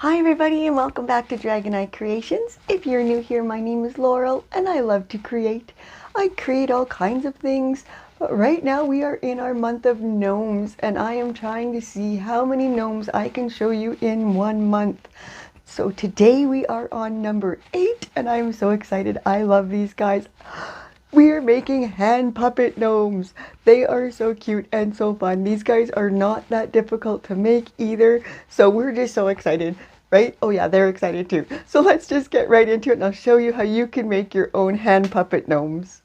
Hi everybody and welcome back to Gnome Creations. If you're new here, my name is Laurel and I love to create. I create all kinds of things, but right now we are in our month of gnomes and I am trying to see how many gnomes I can show you in 1 month. So today we are on number 8 and I'm so excited. I love these guys. We are making hand puppet gnomes. They are so cute and so fun. These guys are not that difficult to make either. So we're just so excited, right? Oh yeah, they're excited too. So let's just get right into it and I'll show you how you can make your own hand puppet gnomes.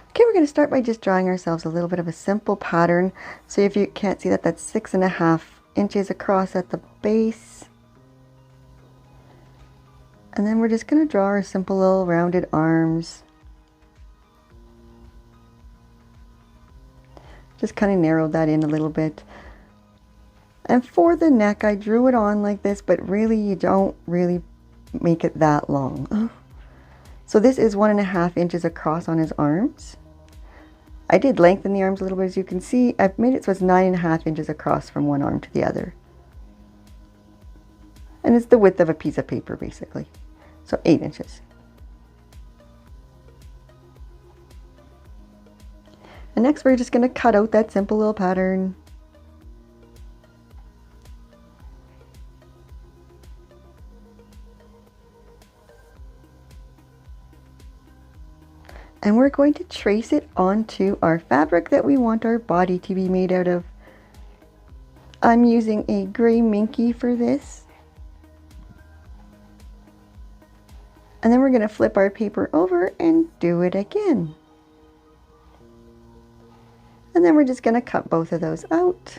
Okay, we're going to start by just drawing ourselves a little bit of a simple pattern. So if you can't see that, that's 6.5 inches across at the base. And then we're just going to draw our simple little rounded arms. Just kind of narrowed that in a little bit. And for the neck, I drew it on like this, but really you don't really make it that long. So this is 1.5 inches across on his arms. I did lengthen the arms a little bit, as you can see. I've made it so it's 9.5 inches across from one arm to the other. And it's the width of a piece of paper, basically. So 8 inches. And next we're just going to cut out that simple little pattern. And we're going to trace it onto our fabric that we want our body to be made out of. I'm using a gray minky for this. And then we're going to flip our paper over and do it again. And then we're just going to cut both of those out.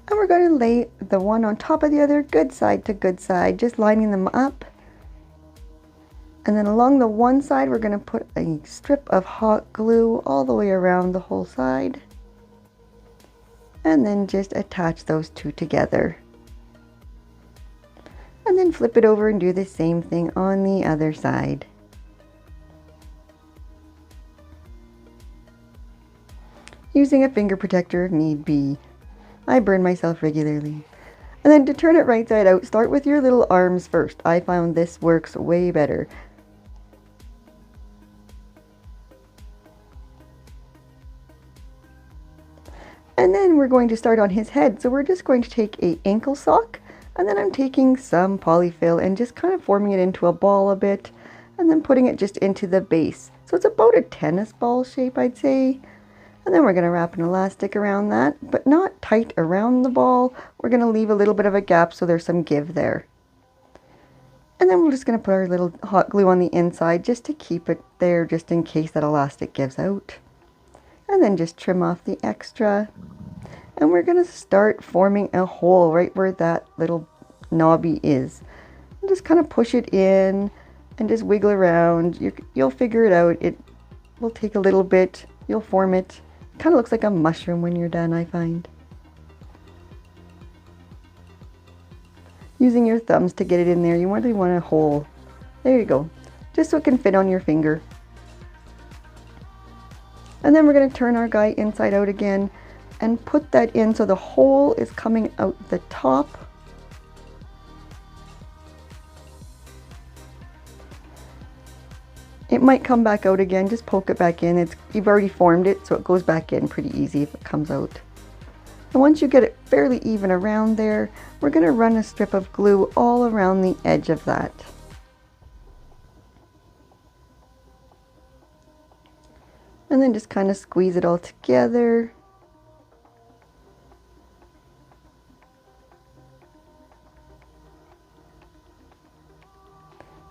And we're going to lay the one on top of the other, good side to good side, just lining them up. And then along the one side, we're going to put a strip of hot glue all the way around the whole side. And then just attach those two together. And then flip it over and do the same thing on the other side. Using a finger protector if need be. I burn myself regularly. And then to turn it right side out, start with your little arms first. I found this works way better. And then we're going to start on his head. So we're just going to take an ankle sock, and then I'm taking some polyfill and just kind of forming it into a ball a bit, and then putting it just into the base. So it's about a tennis ball shape, I'd say. And then we're going to wrap an elastic around that, but not tight around the ball. We're going to leave a little bit of a gap so there's some give there. And then we're just going to put our little hot glue on the inside just to keep it there, just in case that elastic gives out. And then just trim off the extra. And we're going to start forming a hole right where that little knobby is. And just kind of push it in and just wiggle around. You'll figure it out. It will take a little bit. You'll form it. Kind of looks like a mushroom when you're done, I find. Using your thumbs to get it in there, you really want a hole. There you go. Just so it can fit on your finger. And then we're going to turn our guy inside out again and put that in so the hole is coming out the top. It might come back out again, just poke it back in. You've already formed it, so it goes back in pretty easy if it comes out. And once you get it fairly even around there, we're going to run a strip of glue all around the edge of that. And then just kind of squeeze it all together.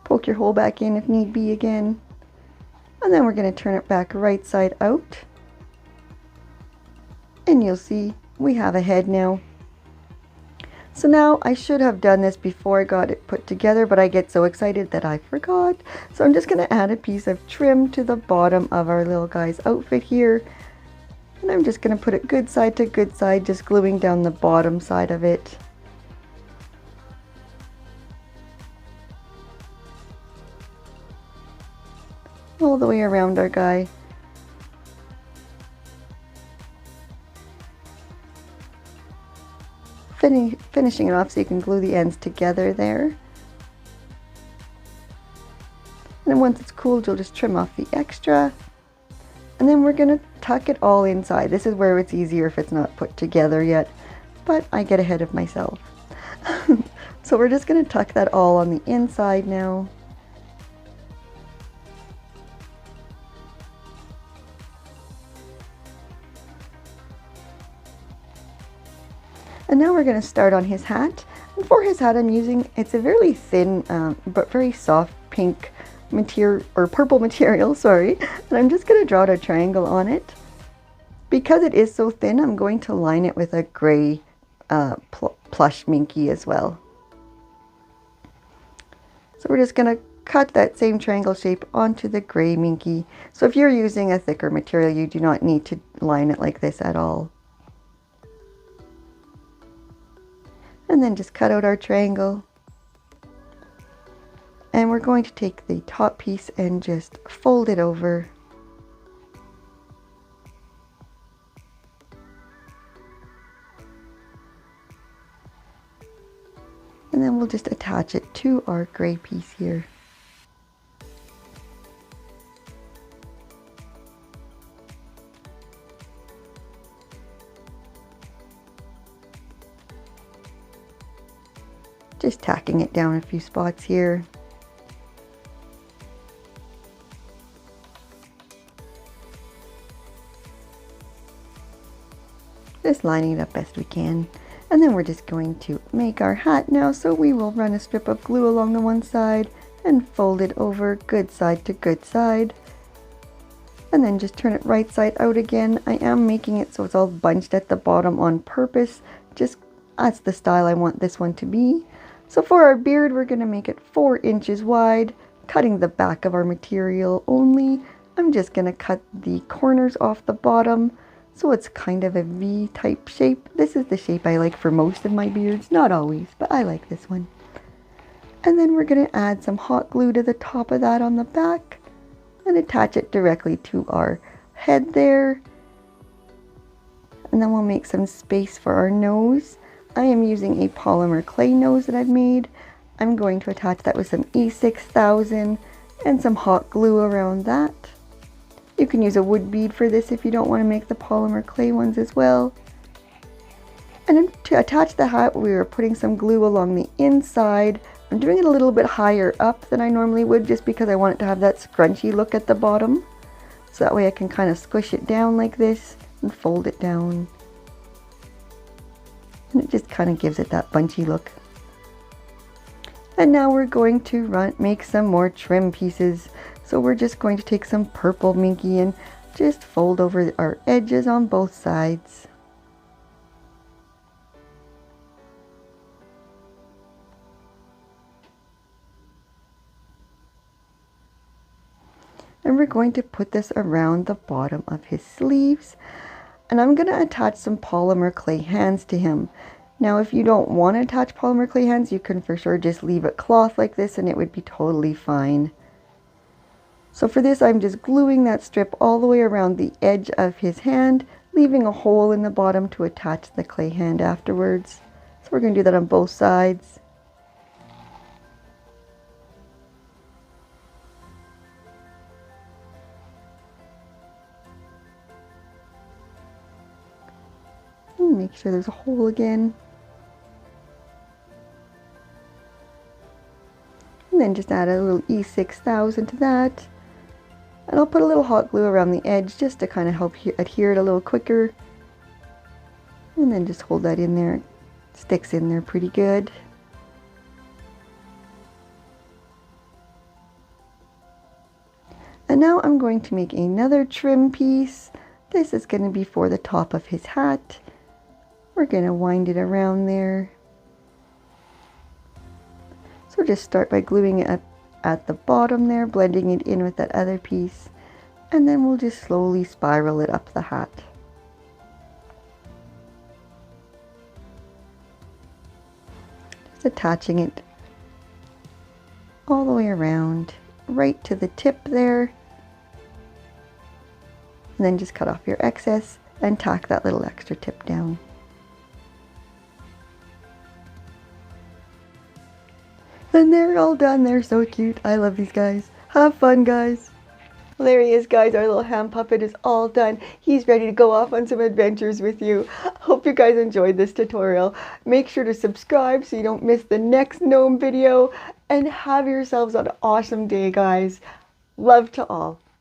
Poke your hole back in if need be again. And then we're going to turn it back right side out. And you'll see we have a head now. So now I should have done this before I got it put together, but I get so excited that I forgot. So I'm just going to add a piece of trim to the bottom of our little guy's outfit here. And I'm just going to put it good side to good side, just gluing down the bottom side of it. all the way around our guy. Finishing it off so you can glue the ends together there. And then once it's cooled, you'll just trim off the extra. And then we're gonna tuck it all inside. This is where it's easier if it's not put together yet, but I get ahead of myself. So we're just gonna tuck that all on the inside now. And now we're going to start on his hat. And for his hat I'm using, it's a very thin but very soft pink material, or purple material, sorry. And I'm just going to draw a triangle on it. Because it is so thin, I'm going to line it with a gray plush minky as well. So we're just going to cut that same triangle shape onto the gray minky. So if you're using a thicker material, you do not need to line it like this at all. And then just cut out our triangle. And we're going to take the top piece and just fold it over. And then we'll just attach it to our gray piece here. Just tacking it down a few spots here. Just lining it up best we can. And then we're just going to make our hat now, so we will run a strip of glue along the one side and fold it over good side to good side. And then just turn it right side out again. I am making it so it's all bunched at the bottom on purpose. Just that's the style I want this one to be. So for our beard, we're going to make it 4 inches wide, cutting the back of our material only. I'm just going to cut the corners off the bottom, so it's kind of a V type shape. This is the shape I like for most of my beards, not always, but I like this one. And then we're going to add some hot glue to the top of that on the back and attach it directly to our head there. And then we'll make some space for our nose. I am using a polymer clay nose that I've made. I'm going to attach that with some E6000 and some hot glue around that. You can use a wood bead for this if you don't want to make the polymer clay ones as well. And then to attach the hat, we are putting some glue along the inside. I'm doing it a little bit higher up than I normally would, just because I want it to have that scrunchy look at the bottom. So that way I can kind of squish it down like this and fold it down. And it just kind of gives it that bunchy look. And now we're going to make some more trim pieces. So we're just going to take some purple minky and just fold over our edges on both sides. And we're going to put this around the bottom of his sleeves. And I'm going to attach some polymer clay hands to him. Now if you don't want to attach polymer clay hands, you can for sure just leave it cloth like this and it would be totally fine. So for this, I'm just gluing that strip all the way around the edge of his hand, leaving a hole in the bottom to attach the clay hand afterwards. So we're going to do that on both sides. And make sure there's a hole again. And then just add a little E6000 to that. And I'll put a little hot glue around the edge just to kind of help adhere it a little quicker. And then just hold that in there. It sticks in there pretty good. And now I'm going to make another trim piece. This is going to be for the top of his hat. We're going to wind it around there. So just start by gluing it at the bottom there, blending it in with that other piece, and then we'll just slowly spiral it up the hat. Just attaching it all the way around, right to the tip there, and then just cut off your excess and tack that little extra tip down. And they're all done. They're so cute. I love these guys. Have fun, guys. Well, there he is, guys. Our little hand puppet is all done. He's ready to go off on some adventures with you. Hope you guys enjoyed this tutorial. Make sure to subscribe so you don't miss the next gnome video. And have yourselves an awesome day, guys. Love to all.